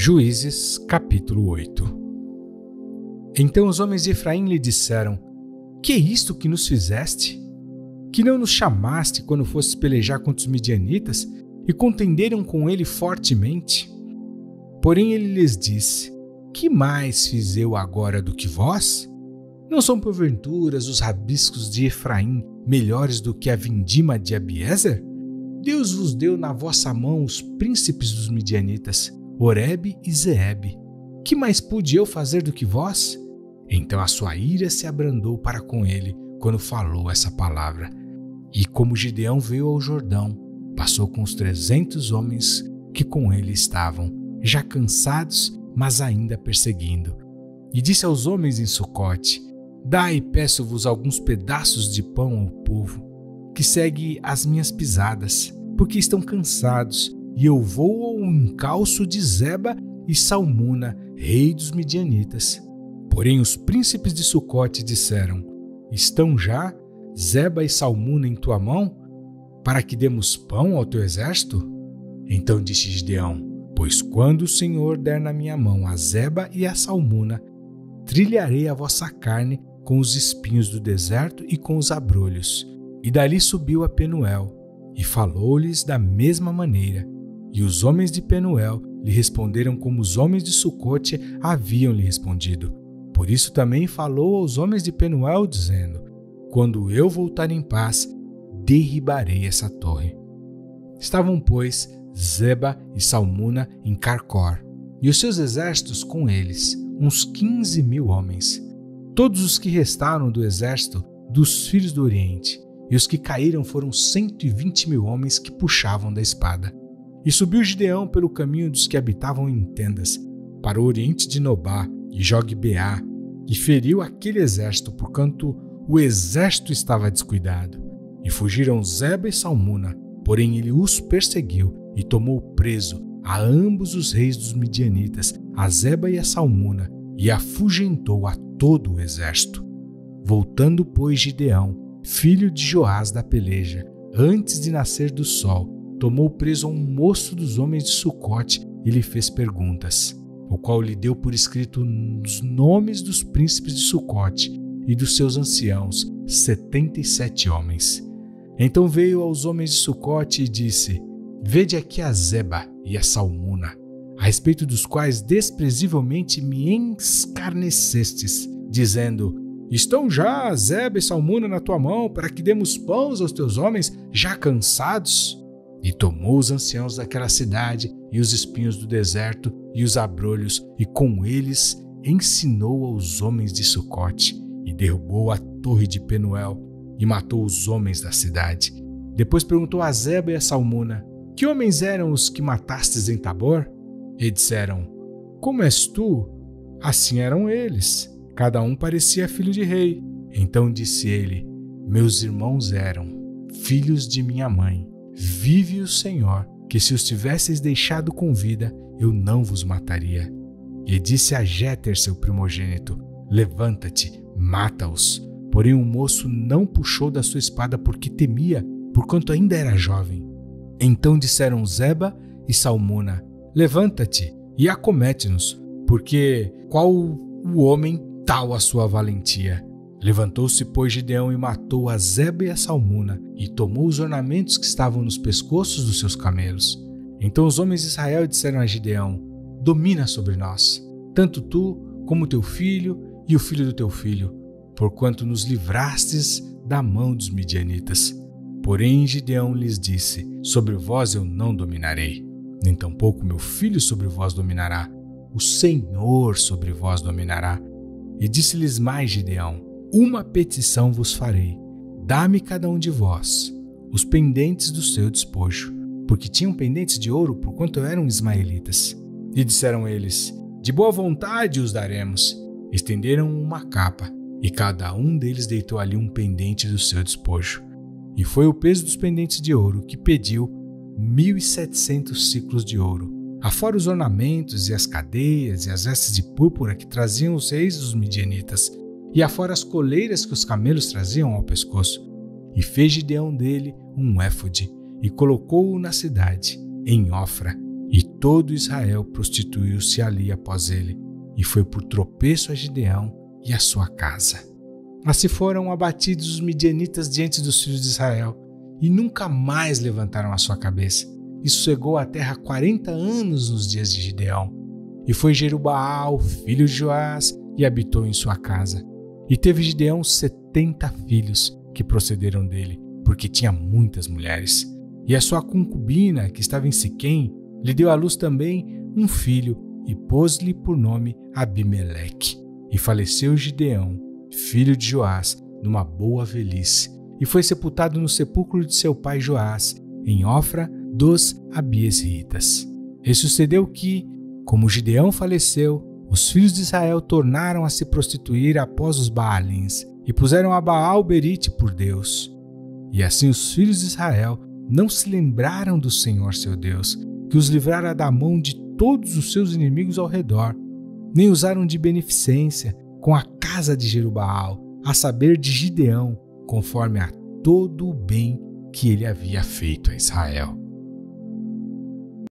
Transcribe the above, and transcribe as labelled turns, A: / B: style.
A: Juízes, capítulo 8. Então os homens de Efraim lhe disseram: Que é isto que nos fizeste? Que não nos chamaste quando fostes pelejar contra os midianitas e contenderam com ele fortemente? Porém ele lhes disse: Que mais fiz eu agora do que vós? Não são porventura os rabiscos de Efraim melhores do que a vindima de Abiezer? Deus vos deu na vossa mão os príncipes dos midianitas, Oreb e Zeebe. Que mais pude eu fazer do que vós? Então a sua ira se abrandou para com ele quando falou essa palavra. E como Gideão veio ao Jordão, passou com os 300 homens que com ele estavam, já cansados, mas ainda perseguindo. E disse aos homens em Sucote: Dai, peço-vos, alguns pedaços de pão ao povo, que segue as minhas pisadas, porque estão cansados, e eu vou ao encalço de Zeba e Salmuna, rei dos midianitas. Porém os príncipes de Sucote disseram: Estão já Zeba e Salmuna em tua mão, para que demos pão ao teu exército? Então disse Gideão: Pois quando o Senhor der na minha mão a Zeba e a Salmuna, trilharei a vossa carne com os espinhos do deserto e com os abrolhos. E dali subiu a Penuel, e falou-lhes da mesma maneira. E os homens de Penuel lhe responderam como os homens de Sucote haviam lhe respondido. Por isso também falou aos homens de Penuel, dizendo: Quando eu voltar em paz, derribarei essa torre. Estavam, pois, Zeba e Salmuna em Carcor, e os seus exércitos com eles, uns 15.000 homens. Todos os que restaram do exército dos filhos do Oriente, e os que caíram foram 120.000 homens que puxavam da espada. E subiu Gideão pelo caminho dos que habitavam em tendas, para o oriente de Nobá e Jogbeá, e feriu aquele exército, porquanto o exército estava descuidado. E fugiram Zeba e Salmuna, porém ele os perseguiu e tomou preso a ambos os reis dos midianitas, a Zeba e a Salmuna, e afugentou a todo o exército. Voltando, pois, Gideão, filho de Joás da peleja, antes de nascer do sol, tomou preso a um moço dos homens de Sucote e lhe fez perguntas, o qual lhe deu por escrito os nomes dos príncipes de Sucote e dos seus anciãos, 77 homens. Então veio aos homens de Sucote e disse: Vede aqui a Zeba e a Salmuna, a respeito dos quais desprezivelmente me escarnecestes, dizendo: Estão já Zeba e Salmuna na tua mão, para que demos pães aos teus homens já cansados? E tomou os anciãos daquela cidade, e os espinhos do deserto, e os abrolhos, e com eles ensinou aos homens de Sucote, e derrubou a torre de Penuel, e matou os homens da cidade. Depois perguntou a Zeba e a Salmuna: Que homens eram os que matastes em Tabor? E disseram: Como és tu? Assim eram eles. Cada um parecia filho de rei. Então disse ele: Meus irmãos eram filhos de minha mãe. Vive o Senhor, que se os tivesseis deixado com vida, eu não vos mataria. E disse a Jéter, seu primogênito: Levanta-te, mata-os. Porém o moço não puxou da sua espada porque temia, porquanto ainda era jovem. Então disseram Zeba e Salmuna: Levanta-te e acomete-nos, porque qual o homem, tal a sua valentia. Levantou-se, pois, Gideão e matou a Zeba e a Salmuna, e tomou os ornamentos que estavam nos pescoços dos seus camelos. Então os homens de Israel disseram a Gideão: Domina sobre nós, tanto tu como teu filho e o filho do teu filho, porquanto nos livrastes da mão dos midianitas. Porém Gideão lhes disse: Sobre vós eu não dominarei, nem tampouco meu filho sobre vós dominará. O Senhor sobre vós dominará. E disse-lhes mais Gideão: Uma petição vos farei. Dá-me cada um de vós os pendentes do seu despojo, porque tinham pendentes de ouro, porquanto eram ismaelitas. E disseram eles: De boa vontade os daremos. Estenderam uma capa, e cada um deles deitou ali um pendente do seu despojo. E foi o peso dos pendentes de ouro que pediu 1.700 ciclos de ouro, afora os ornamentos e as cadeias e as vestes de púrpura que traziam os reis dos midianitas, e afora as coleiras que os camelos traziam ao pescoço. E fez Gideão dele um éfode, e colocou-o na cidade, em Ofra, E todo Israel prostituiu-se ali após ele, e foi por tropeço a Gideão e a sua casa. Assim foram abatidos os midianitas diante dos filhos de Israel, e nunca mais levantaram a sua cabeça. E sossegou a terra 40 anos nos dias de Gideão. E foi Jerubaal, filho de Joás, e habitou em sua casa. E teve Gideão 70 filhos que procederam dele, porque tinha muitas mulheres. E a sua concubina, que estava em Siquém, lhe deu à luz também um filho, e pôs-lhe por nome Abimeleque. E faleceu Gideão, filho de Joás, numa boa velhice, e foi sepultado no sepulcro de seu pai Joás, em Ofra dos Abiesritas. E sucedeu que, como Gideão faleceu, os filhos de Israel tornaram a se prostituir após os Baalins, e puseram a Baal-Berite por Deus. E assim os filhos de Israel não se lembraram do Senhor seu Deus, que os livrara da mão de todos os seus inimigos ao redor, nem usaram de beneficência com a casa de Jerubaal, a saber de Gideão, conforme a todo o bem que ele havia feito a Israel.